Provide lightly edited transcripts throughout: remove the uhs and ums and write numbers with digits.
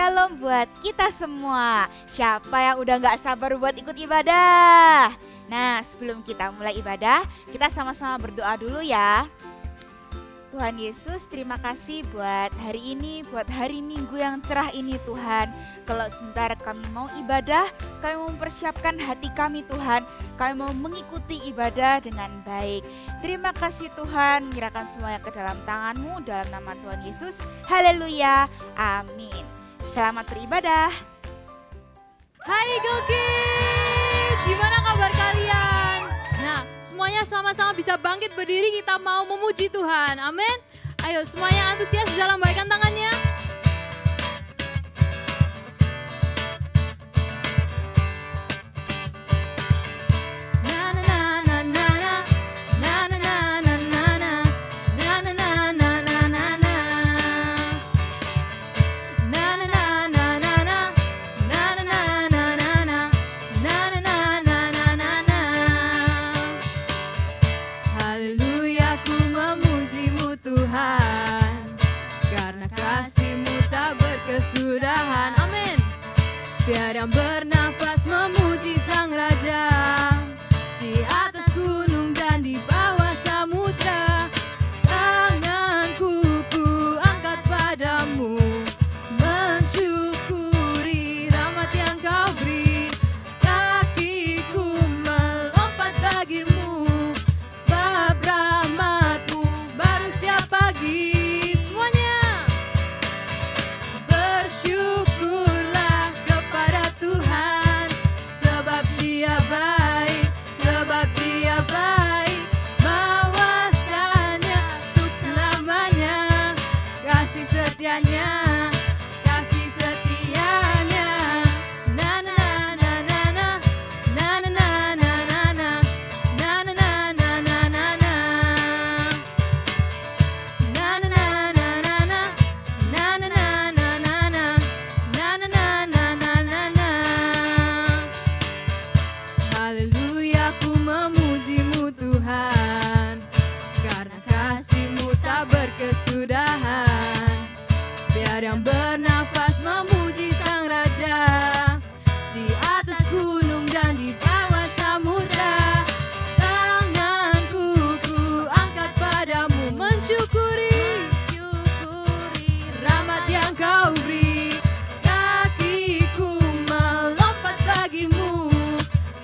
Shalom buat kita semua. Siapa yang udah gak sabar buat ikut ibadah? Nah, sebelum kita mulai ibadah, kita sama-sama berdoa dulu ya. Tuhan Yesus, terima kasih buat hari ini, buat hari Minggu yang cerah ini Tuhan. Kalau sebentar kami mau ibadah, kami mau mempersiapkan hati kami Tuhan. Kami mau mengikuti ibadah dengan baik. Terima kasih Tuhan, menyerahkan semuanya ke dalam tangan-Mu dalam nama Tuhan Yesus. Haleluya, amin. Selamat beribadah. Hai Eagle Kids, gimana kabar kalian? Nah, semuanya sama-sama bisa bangkit berdiri, kita mau memuji Tuhan, amin. Ayo semuanya antusias dalam lambaikan tangannya. Kesudahan, amin. Biar yang bernafas memuji Sang Raja, di atas gunung dan di bawah samudra. Tanganku ku angkat padamu, mensyukuri rahmat yang Kau beri. Kakiku melompat bagimu, sebab rahmat-Mu baru setiap pagi. Bersyukurlah kepada Tuhan, sebab Dia baik, bahwasanya untuk selamanya. Kasih setianya, kasih setianya. Na na na na na, na na na na na na, na na na na na na na, na na na na na na, na na na. Haleluya, ku memuji-Mu Tuhan, karena kasih-Mu tak berkesudahan. Biar yang bernafas memuji Sang Raja, di atas gunung dan di bawah samudra. Tanganku ku angkat padamu, mensyukuri rahmat yang Kau beri. Kakiku melompat bagimu,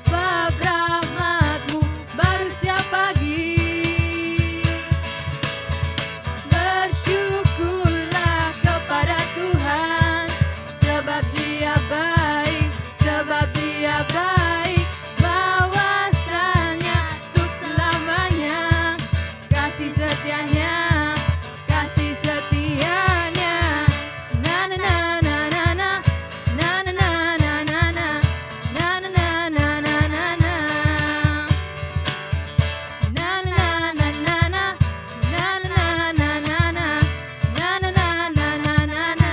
sebab rahmat-Mu baru setiap pagi. Bersyukurlah kepada Tuhan, sebab Dia baik, bahwasanya untuk selamanya. Kasih setianya, kasih setianya. Na na na na na na, na na na na na na, na na na na na na na, na na na na na na, na na na na na na, na na na na na na na.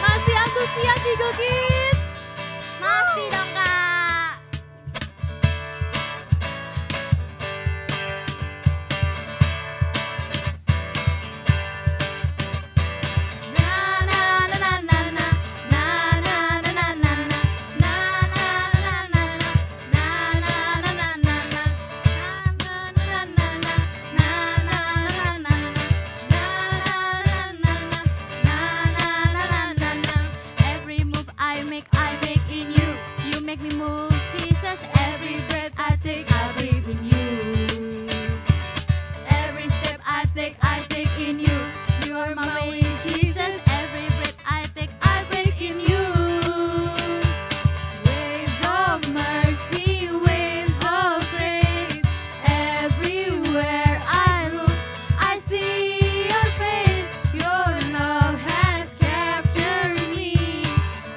Masih antusias Eagle Kids? Masih dong Kak. Na na na na na na, na na na na na na, na na na na na, na na na na na na, na na na na na, na na na na na, na na na na. Every move I make in you. You make me move, Jesus. Every breath I take in you. Every step I take in you. You are my way, Jesus. Every breath I take in you. Waves of mercy, waves of grace. Everywhere I look, I see your face. Your love has captured me.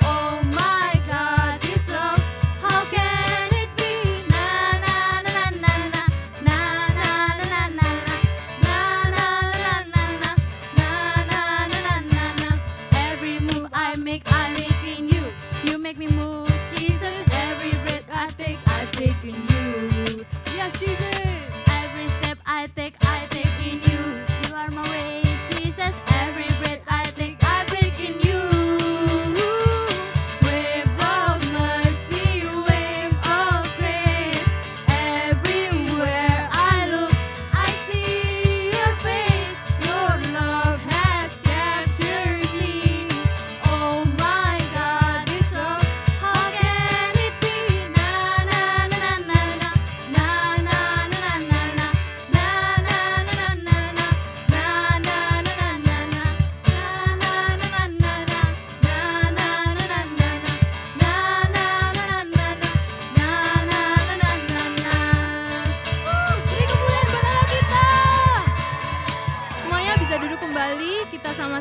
Oh my God, this love, how can it be? Na na na na na na, na na na na na, na na na na na, na na na na na na. Every move I make in you. You make me move, Jesus. Every breath I take in you. Yes, Jesus. Every step I take in you. You are my way, Jesus.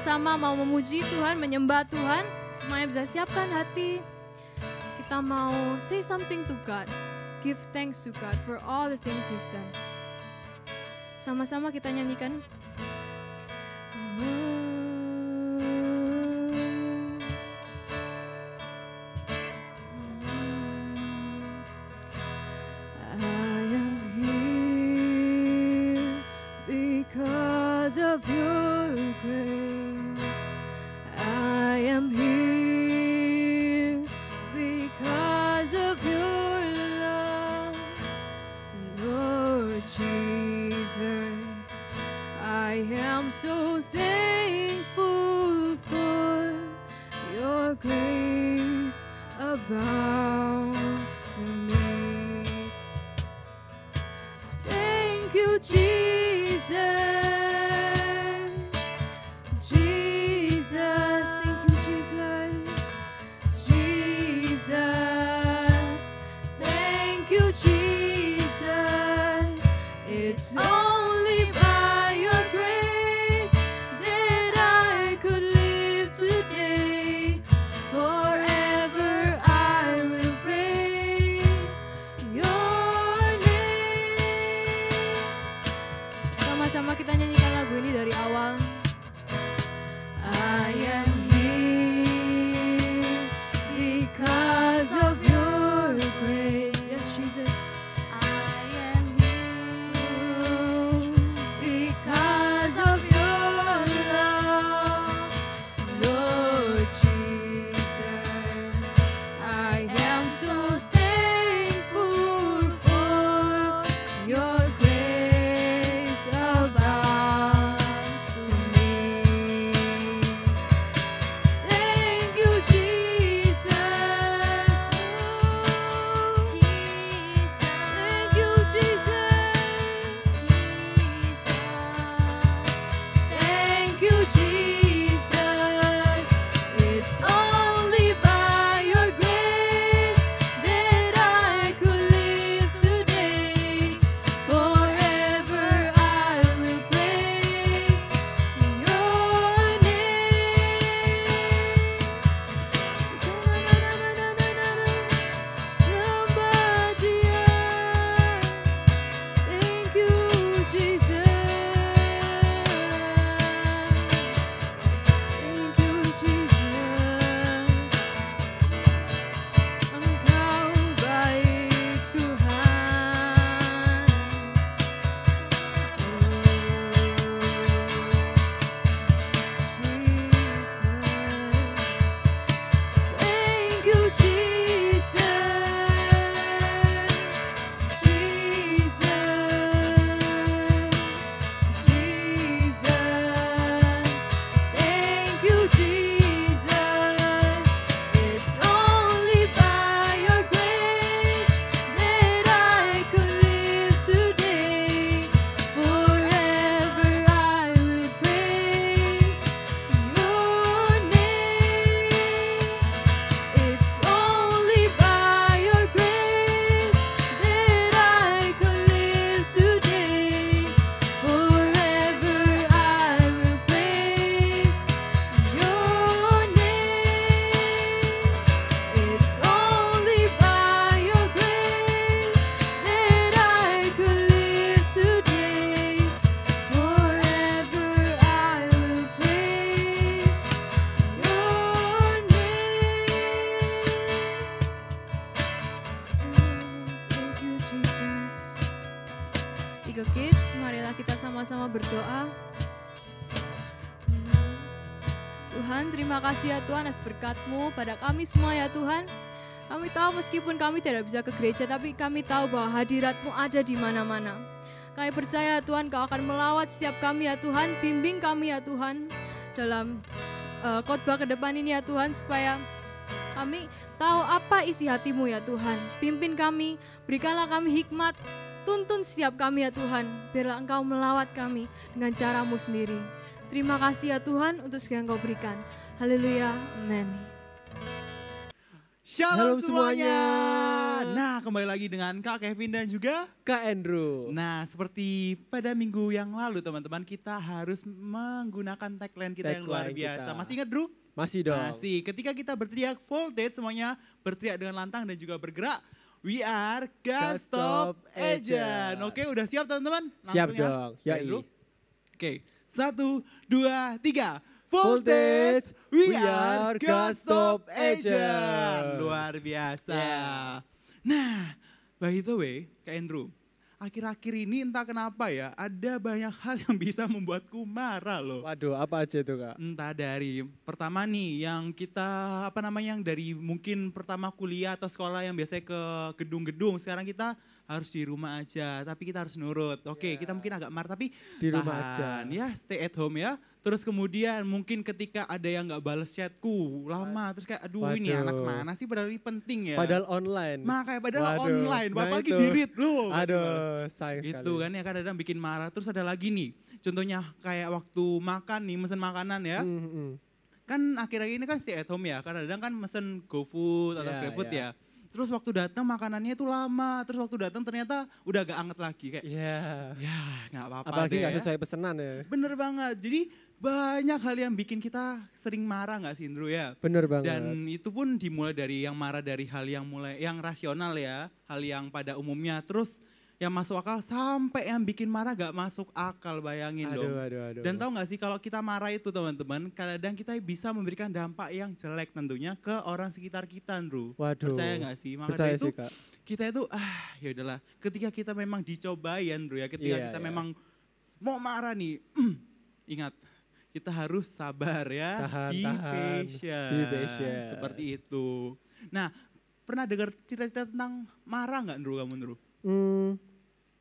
sama-sama mau memuji Tuhan, menyembah Tuhan, semuanya bisa siapkan hati. Kita mau say something to God. Give thanks to God for all the things He's done. Sama-sama kita nyanyikan. Because of your grace, I am here. Because of your love, Lord Jesus, I am so thankful for your grace abounds to me. Thank you, Jesus. Jesus, thank you, Jesus. Jesus, thank you, Jesus. It's only by your grace that I could live today. Forever I will praise your name. Sama-sama kita nyanyikan lagu ini dari awal. I am here because of your grace. Yes, Jesus. I am here because of your love, Lord Jesus. I am so thankful for your grace abounds to me. Thank you, Jesus. Thank you, Jesus. Thank you, Jesus. It's only by your grace that I could live today. Forever I will praise your name. Somebody else. Thank you, Jesus. Thank you, Jesus. Engkau baik Tuhan. Thank you, Jesus. Jesus. Thank you, Jesus. It's only by your grace that I could live today. Forever I will praise your name. It's only by your grace that I could live today. Forever I will praise your name. It's only by your grace that I could live today. Forever I will praise your name. Thank you, Jesus. Tiga Kids, marilah kita sama-sama berdoa. Tuhan, terima kasih ya Tuhan atas berkat-Mu pada kami semua ya Tuhan. Kami tahu meskipun kami tidak bisa ke gereja, tapi kami tahu bahwa hadirat-Mu ada di mana-mana. Kami percaya Tuhan Kau akan melawat setiap kami ya Tuhan, bimbing kami ya Tuhan dalam khotbah ke depan ini ya Tuhan, supaya kami tahu apa isi hati-Mu ya Tuhan. Pimpin kami, berikanlah kami hikmat, tuntun setiap kami ya Tuhan, biarlah Engkau melawat kami dengan cara-Mu sendiri. Terima kasih ya Tuhan untuk segala yang Kau berikan. Haleluya, amin. Shalom semuanya. Nah, kembali lagi dengan Kak Kevin dan juga Kak Andrew. Nah, seperti pada minggu yang lalu teman-teman, kita harus menggunakan tagline kita yang luar Tagline biasa. kita. Masih ingat, Drew? Masih dong. Masih. Ketika kita berteriak voltage, semuanya berteriak dengan lantang dan juga bergerak. We are Gas Stop Agent. Oke, udah siap teman-teman? Siap Langsung ya. dong. Oke, Yoi. Drew. Oke, 1, 2, 3. Voltage, Voltage, we are Gas Stop Agent. Agent. Luar biasa. Yeah. Nah, by the way, Kak Andrew, akhir-akhir ini entah kenapa ya, ada banyak hal yang bisa membuatku marah loh. Waduh, apa aja tuh Kak? Entah dari pertama nih yang kita yang dari mungkin pertama kuliah atau sekolah yang biasanya ke gedung-gedung, sekarang kita harus di rumah aja, tapi kita harus nurut. Oke, kita mungkin agak marah tapi Di rumah tahan, aja. ya, stay at home ya. Terus kemudian mungkin ketika ada yang nggak bales chatku lama, terus kayak aduh ini Waduh. anak mana sih, padahal ini penting ya. Padahal online. Makanya padahal Waduh, online, nah apalagi itu. di read lu. Aduh, sayang sekali. Itu kan ya kadang-kadang bikin marah. Terus ada lagi nih, contohnya kayak waktu makan nih, mesen makanan ya. Kan akhir-akhir ini kan stay at home ya, kadang-kadang kan mesen GoFood atau Ya, GrabFood ya. ya. Terus waktu datang makanannya itu lama, terus waktu datang ternyata udah gak anget lagi kayak. Iya. Ya gak apa-apa Apalagi deh nggak ya. sesuai pesanan ya. Bener banget, jadi banyak hal yang bikin kita sering marah gak sih Indro ya? Bener banget. Dan itu pun dimulai dari yang marah dari hal yang rasional ya, hal yang pada umumnya. Terus yang masuk akal sampai yang bikin marah gak masuk akal, bayangin dong. Aduh. Dan tahu gak sih kalau kita marah itu teman-teman, kadang kita bisa memberikan dampak yang jelek tentunya ke orang sekitar kita, Andrew. Waduh. Percaya gak sih? Maka Percaya dari itu sih Kak. kita itu ya udahlah. Ketika kita memang dicobai, Andrew ya, ketika Iya, kita iya. memang mau marah nih, ingat kita harus sabar ya. Tahan. Be patient. Seperti itu. Nah, pernah dengar cerita-cerita tentang marah nggak, Andrew, kamu, Andrew?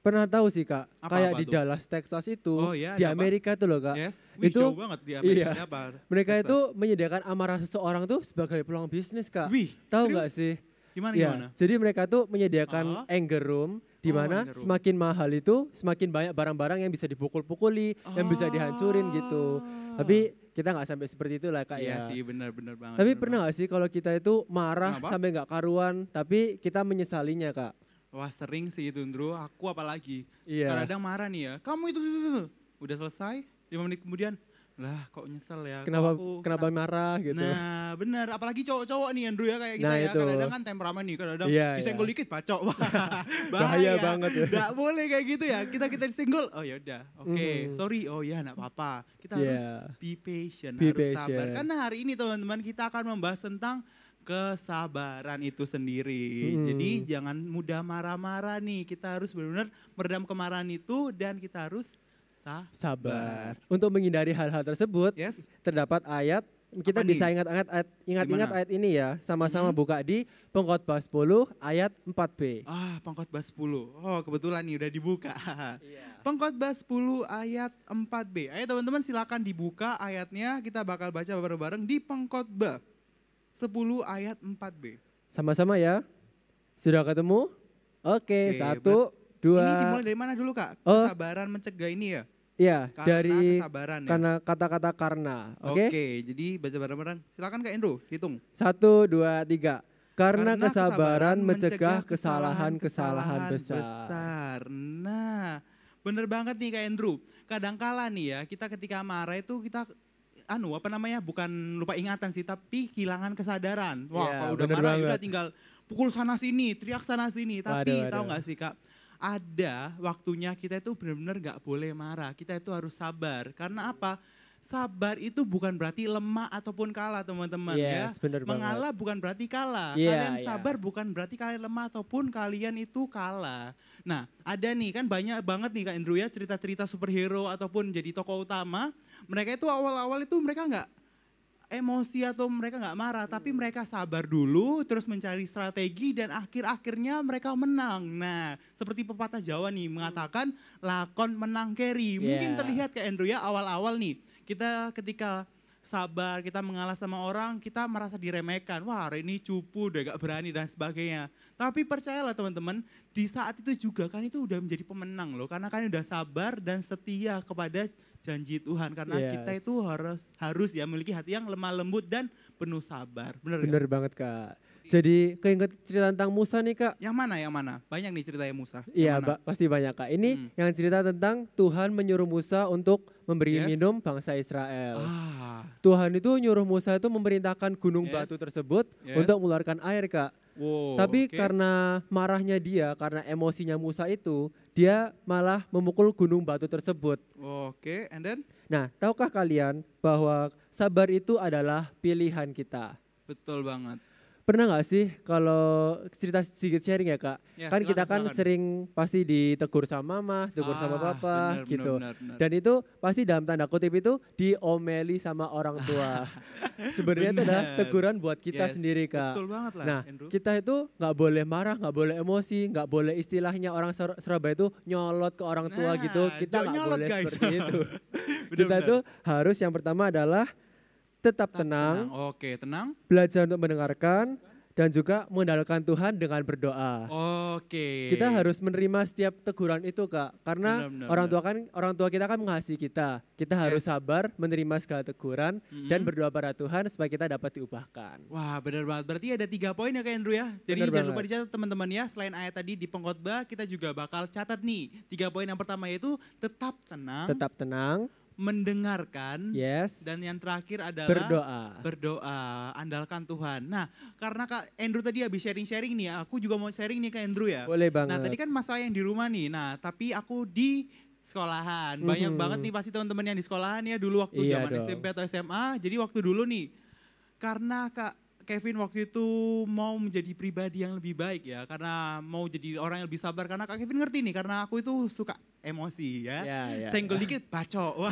Pernah tahu sih Kak, Apa-apa kayak di tuh? Dallas, Texas itu, Oh, iya, di ada apa? Amerika tuh loh Kak. Yes, wih, Itu jauh banget di Amerika. iya. Ada apa? Mereka Texas. itu menyediakan amarah seseorang tuh sebagai peluang bisnis Kak. Wih, Tahu serius? nggak sih? Gimana, Iya, gimana? jadi mereka tuh menyediakan Oh. anger room di Oh, mana anger room. semakin mahal itu semakin banyak barang-barang yang bisa dipukul-pukuli, yang bisa dihancurin gitu. Tapi kita nggak sampai seperti itu lah Kak Iya ya. sih, benar-benar banget. Tapi benar pernah nggak sih kalau kita itu marah Kenapa? sampai nggak karuan, tapi kita menyesalinya Kak? Wah, sering sih itu, Andrew. Aku apalagi. Iya. Kadang marah nih ya. Kamu itu udah selesai, 5 menit kemudian, lah kok nyesel ya. kok Kenapa marah gitu? Nah, benar. Apalagi cowok-cowok nih, Andrew ya, kayak kita Nah, ya. itu. Kadang-kadang kan temperamen nih, kadang-kadang Iya, disenggol dikit bacok. Wah, Bahaya banget ya. Nggak boleh kayak gitu ya. Kita disenggol, oh ya udah, oke, sorry, oh ya nggak apa-apa. Kita harus Iya. be patient, Be harus sabar. patient. Karena hari ini teman-teman kita akan membahas tentang kesabaran itu sendiri. Jadi jangan mudah marah-marah nih. Kita harus benar-benar meredam kemarahan itu dan kita harus Sabar. Untuk menghindari hal-hal tersebut, Yes. terdapat ayat, kita Apa bisa nih? ingat-ingat Gimana? ayat ini ya, sama-sama buka di Pengkhotbah 10 ayat 4b. Pengkhotbah 10. Oh, kebetulan nih udah dibuka. Iya. Pengkhotbah 10 ayat 4b. Ayo teman-teman silakan dibuka ayatnya. Kita bakal baca bareng-bareng di Pengkhotbah 10 ayat 4b. Sama-sama ya. Sudah ketemu? Oke, Oke, 1, 2. Ini dimulai dari mana dulu, Kak? Oh. Kesabaran mencegah ini ya? Iya, Karena dari kesabaran ya? karena kata-kata karena. Oke? Oke, jadi baca bareng-bareng. Silakan Kak Endro, hitung. 1, 2, 3. Karena kesabaran mencegah kesalahan-kesalahan besar. Nah, bener banget nih Kak Andrew. Kadangkala nih ya, kita ketika marah itu kita bukan lupa ingatan sih, tapi kehilangan kesadaran. Wah, Iya, kalau udah bener marah ya banget. udah tinggal pukul sana sini, teriak sana sini. Tapi Waduh, tahu waduh. nggak sih Kak, ada waktunya kita itu benar-benar nggak boleh marah. Kita itu harus sabar. Karena apa? Sabar itu bukan berarti lemah ataupun kalah teman-teman ya. Yes, bener banget. Mengalah bukan berarti kalah. Iya, Kalian iya. sabar bukan berarti kalian lemah ataupun kalian itu kalah. Nah, ada nih kan banyak banget nih Kak Andrew ya cerita-cerita superhero ataupun jadi tokoh utama. Mereka itu awal-awal itu mereka nggak emosi atau mereka nggak marah, tapi mereka sabar dulu, terus mencari strategi dan akhir-akhirnya mereka menang. Nah, seperti pepatah Jawa nih mengatakan lakon menang keri. Mungkin Yeah. terlihat Kak Andrew ya awal-awal nih kita ketika sabar, kita mengalah sama orang, kita merasa diremehkan. Wah, hari ini cupu, udah gak berani dan sebagainya. Tapi percayalah teman-teman, di saat itu juga kan itu udah menjadi pemenang loh. Karena kan udah sabar dan setia kepada janji Tuhan. Karena Yes. kita itu harus ya memiliki hati yang lemah lembut dan penuh sabar. Bener gak? Bener banget Kak. Jadi keinget cerita tentang Musa nih Kak. Yang mana, yang mana? Banyak nih ceritanya Musa. Yang Iya, mana? pasti banyak Kak. Ini yang cerita tentang Tuhan menyuruh Musa untuk memberi Yes. minum bangsa Israel. Ah, Tuhan itu nyuruh Musa itu memerintahkan gunung Yes. batu tersebut Yes. untuk mengeluarkan air Kak. wow, Tapi oke. karena marahnya dia, karena emosinya Musa itu, dia malah memukul gunung batu tersebut. Oke, and then? Nah, tahukah kalian bahwa sabar itu adalah pilihan kita? Betul banget. Pernah nggak sih kalau cerita sedikit sharing ya Kak? Ya, Kan kita silakan, kan silakan. sering pasti ditegur sama mama, ditegur sama papa benar, gitu. benar, benar. Dan itu pasti dalam tanda kutip itu diomeli sama orang tua. Sebenarnya itu adalah Benar. teguran buat kita Yes, sendiri Kak. Betul banget lah, Nah, Andrew. kita itu nggak boleh marah, nggak boleh emosi, nggak boleh istilahnya orang Surabaya itu nyolot ke orang tua Nah, gitu. Kita jangan nggak nyolot, boleh guys. seperti itu. Benar, Kita benar. tuh harus yang pertama adalah tetap tenang, Oke, tenang. belajar untuk mendengarkan, dan juga mengandalkan Tuhan dengan berdoa. Oke. Kita harus menerima setiap teguran itu Kak, karena Benar, benar, orang tua kita kan mengasihi kita. Kita harus Yes. sabar menerima segala teguran dan berdoa pada Tuhan supaya kita dapat diubahkan. Wah, benar banget. Berarti ada 3 poin ya Kak Andrew ya. Jadi Benar jangan banget. lupa dicatat teman-teman ya. Selain ayat tadi di pengkhotbah, kita juga bakal catat nih. 3 poin yang pertama yaitu tetap tenang, Tetap tenang, mendengarkan, yes, dan yang terakhir adalah berdoa. berdoa, andalkan Tuhan. Nah, karena Kak Andrew tadi habis sharing-sharing nih, aku juga mau sharing nih Kak Andrew ya. Boleh banget. Nah, tadi kan masalah yang di rumah nih. Nah, tapi aku di sekolahan. Banyak Mhm. banget nih pasti teman-teman yang di sekolahan ya dulu waktu Iya zaman dong. SMP atau SMA. Jadi waktu dulu nih, karena Kak Kevin waktu itu mau menjadi pribadi yang lebih baik ya. Karena mau jadi orang yang lebih sabar. Karena Kak Kevin ngerti nih, karena aku itu suka emosi ya. Ya. Senggol dikit, bacok. Wah,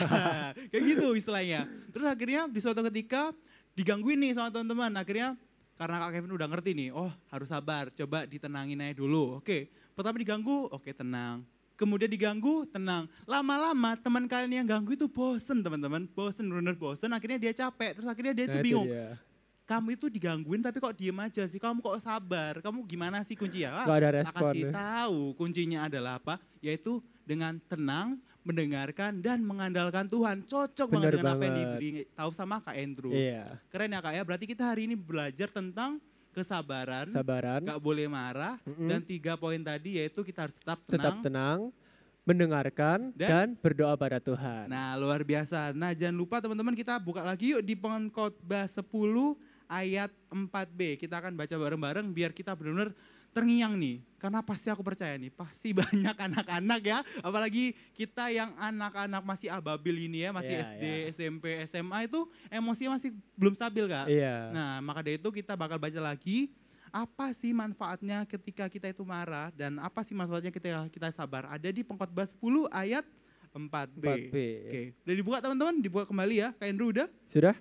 kayak gitu istilahnya. Terus akhirnya di suatu ketika digangguin nih sama teman-teman. Akhirnya karena Kak Kevin udah ngerti nih, oh harus sabar, coba ditenangin aja dulu. Oke, pertama diganggu, oke tenang. Kemudian diganggu, tenang. Lama-lama teman kalian yang ganggu itu bosen teman-teman. Bosen, bener bosen, akhirnya dia capek. Terus akhirnya dia Nah, itu itu bingung. dia. Kamu itu digangguin tapi kok diem aja sih, kamu kok sabar, kamu gimana sih kuncinya? Nggak ada Tak respon kasih ya. tahu kuncinya adalah apa, yaitu dengan tenang, mendengarkan dan mengandalkan Tuhan. Cocok Bener banget dengan apa yang banget. diberi tahu sama Kak Andrew. Iya, Keren ya Kak ya, berarti kita hari ini belajar tentang kesabaran, sabaran, gak boleh marah, Mm-mm. dan 3 poin tadi yaitu kita harus tetap tetap tenang. tenang, mendengarkan dan berdoa pada Tuhan. Nah luar biasa. Nah jangan lupa teman-teman kita buka lagi yuk di pengkhotbah 10 ayat 4b. Kita akan baca bareng-bareng biar kita benar-benar terngiang nih. Karena pasti aku percaya nih, pasti banyak anak-anak ya. Apalagi kita yang anak-anak masih ababil ini ya, masih Iya, SD, iya. SMP, SMA itu emosinya masih belum stabil Kak. Iya. Nah maka dari itu kita bakal baca lagi. Apa sih manfaatnya ketika kita itu marah dan apa sih manfaatnya ketika kita sabar? Ada di pengkhotbah 10 ayat 4b. 4B. Oke, udah dibuka teman-teman? Dibuka kembali ya, Kak Andrew udah? Sudah?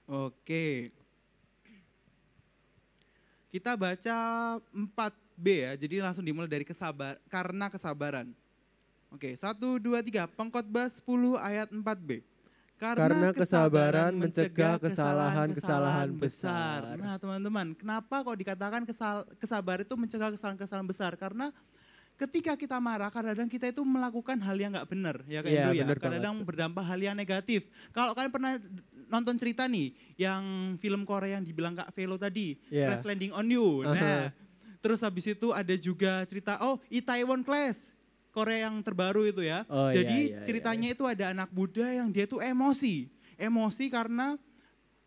Oke. Kita baca 4b ya, jadi langsung dimulai dari karena kesabaran. Oke, 1, 2, 3, pengkhotbah 10 ayat 4b. Karena kesabaran mencegah kesalahan-kesalahan besar. Nah teman-teman, kenapa kok dikatakan kesabaran itu mencegah kesalahan-kesalahan besar? Karena ketika kita marah, kadang-kadang kita itu melakukan hal yang nggak benar, ya kayak Iya, itu ya. benar Kadang-kadang berdampak hal yang negatif. Kalau kalian pernah nonton cerita nih, yang film Korea yang dibilang Kak Velo tadi, Iya. Crash Landing on You. Nah, Aha. terus habis itu ada juga cerita, Itaewon Class, Korea yang terbaru itu ya. Oh, Jadi iya, ceritanya itu ada anak muda yang dia tuh emosi karena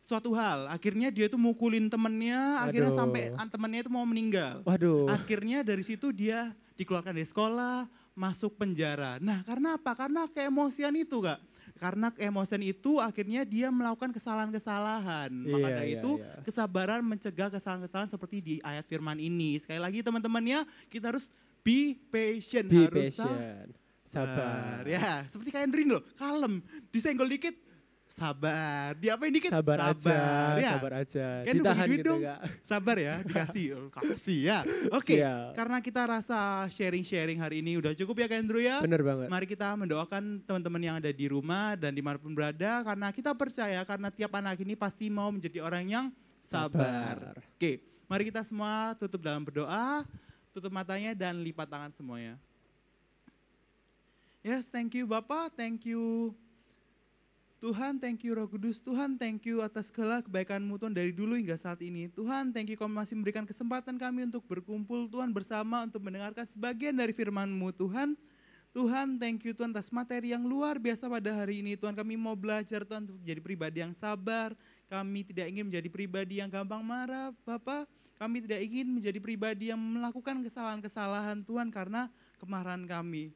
suatu hal. Akhirnya dia tuh mukulin temennya, akhirnya Aduh. sampai temennya itu mau meninggal. Waduh. Akhirnya dari situ dia dikeluarkan dari sekolah, masuk penjara. Nah karena apa? Karena keemosian itu Kak. Karena keemosian itu akhirnya dia melakukan kesalahan-kesalahan. Maka Iya, dari iya, itu iya. kesabaran mencegah kesalahan-kesalahan seperti di ayat firman ini. Sekali lagi teman-temannya kita harus be patient. Be harus patient. Sabar. Ya, seperti kayak Andrin loh, kalem. Disenggol dikit, sabar. Diapain dikit, Sabar aja, ya. sabar aja. Kan Ditahan begitu gitu dong. Kak. Sabar ya, dikasih. Kasih ya. Oke, Siap. karena kita rasa sharing-sharing hari ini udah cukup ya Kak Andrew ya. Bener banget. Mari kita mendoakan teman-teman yang ada di rumah dan dimanapun berada. Karena kita percaya karena tiap anak ini pasti mau menjadi orang yang sabar. Sabar. Oke, mari kita semua tutup dalam berdoa. Tutup matanya dan lipat tangan semuanya. Yes, thank you Bapak, thank you Tuhan, thank you Roh Kudus. Tuhan, thank you atas segala kebaikan-Mu Tuhan dari dulu hingga saat ini. Tuhan, thank you Kau masih memberikan kesempatan kami untuk berkumpul Tuhan bersama untuk mendengarkan sebagian dari firman-Mu Tuhan. Tuhan, thank you Tuhan atas materi yang luar biasa pada hari ini. Tuhan, kami mau belajar Tuhan untuk menjadi pribadi yang sabar. Kami tidak ingin menjadi pribadi yang gampang marah, Bapa. Kami tidak ingin menjadi pribadi yang melakukan kesalahan-kesalahan Tuhan karena kemarahan kami.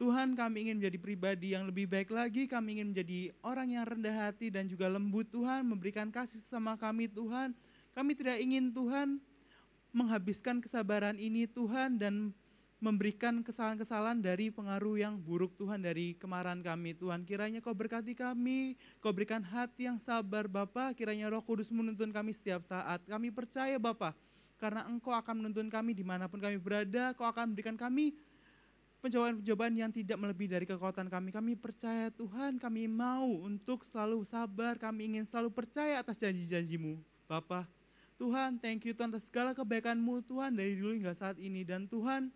Tuhan, kami ingin menjadi pribadi yang lebih baik lagi, kami ingin menjadi orang yang rendah hati dan juga lembut Tuhan, memberikan kasih sama kami Tuhan. Kami tidak ingin Tuhan menghabiskan kesabaran ini Tuhan dan memberikan kesalahan-kesalahan dari pengaruh yang buruk Tuhan dari kemarahan kami Tuhan. Kiranya Kau berkati kami, Kau berikan hati yang sabar Bapa, kiranya Roh Kudus menuntun kami setiap saat. Kami percaya Bapa, karena Engkau akan menuntun kami dimanapun kami berada, Kau akan memberikan kami pencobaan-pencobaan yang tidak melebihi dari kekuatan kami. Kami percaya Tuhan, kami mau untuk selalu sabar, kami ingin selalu percaya atas janji-janji-Mu. Bapa, Tuhan, thank you Tuhan atas segala kebaikan-Mu Tuhan dari dulu hingga saat ini. Dan Tuhan,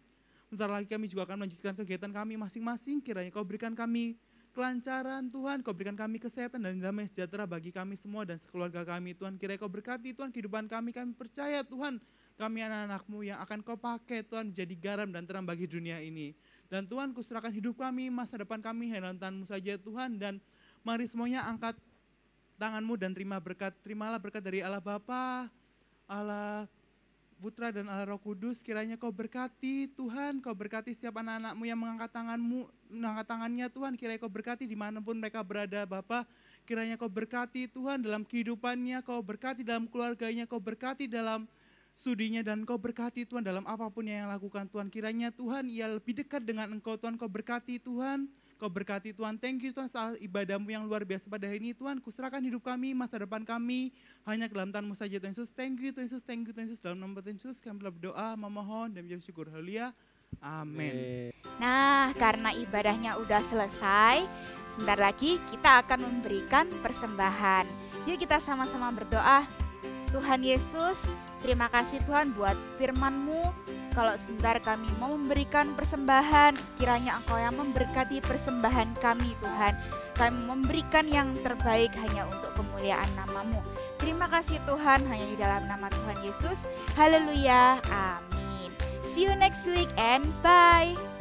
bentar lagi kami juga akan melanjutkan kegiatan kami masing-masing. Kiranya Kau berikan kami kelancaran Tuhan, Kau berikan kami kesehatan dan damai sejahtera bagi kami semua dan sekeluarga kami Tuhan. Kiranya Kau berkati Tuhan kehidupan kami percaya Tuhan, kami anak-anak-Mu yang akan Kau pakai Tuhan menjadi garam dan terang bagi dunia ini. Dan Tuhan, kuserahkan hidup kami, masa depan kami hanya dalam tangan-Mu saja Tuhan. Dan mari semuanya angkat tangan-Mu dan terima berkat. Terimalah berkat dari Allah Bapa, Allah Putra dan Allah Roh Kudus. Kiranya Kau berkati Tuhan, Kau berkati setiap anak-anak-Mu yang mengangkat tangannya Tuhan. Kiranya Kau berkati dimanapun mereka berada Bapa. Kiranya Kau berkati Tuhan dalam kehidupannya, Kau berkati dalam keluarganya, Kau berkati dalam studinya, dan Kau berkati Tuhan dalam apapun yang lakukan Tuhan. Kiranya Tuhan ia lebih dekat dengan Engkau Tuhan. Kau berkati Tuhan, Kau berkati Tuhan. Thank you Tuhan soal ibadah-Mu yang luar biasa pada hari ini Tuhan. Kuserahkan hidup kami, masa depan kami hanya ke dalam tangan-Mu saja Tuhan Yesus. Thank you Tuhan Yesus, thank you Tuhan Yesus. Dalam nama Tuhan Yesus kami telah berdoa, memohon dan menjawab syukur. Haleluya. Amin. Nah, karena ibadahnya udah selesai, sebentar lagi kita akan memberikan persembahan. Yuk kita sama-sama berdoa. Tuhan Yesus, terima kasih Tuhan buat firman-Mu. Kalau sebentar kami mau memberikan persembahan, kiranya Engkau yang memberkati persembahan kami Tuhan. Kami memberikan yang terbaik hanya untuk kemuliaan nama-Mu. Terima kasih Tuhan, hanya di dalam nama Tuhan Yesus. Haleluya, amin. See you next week and bye.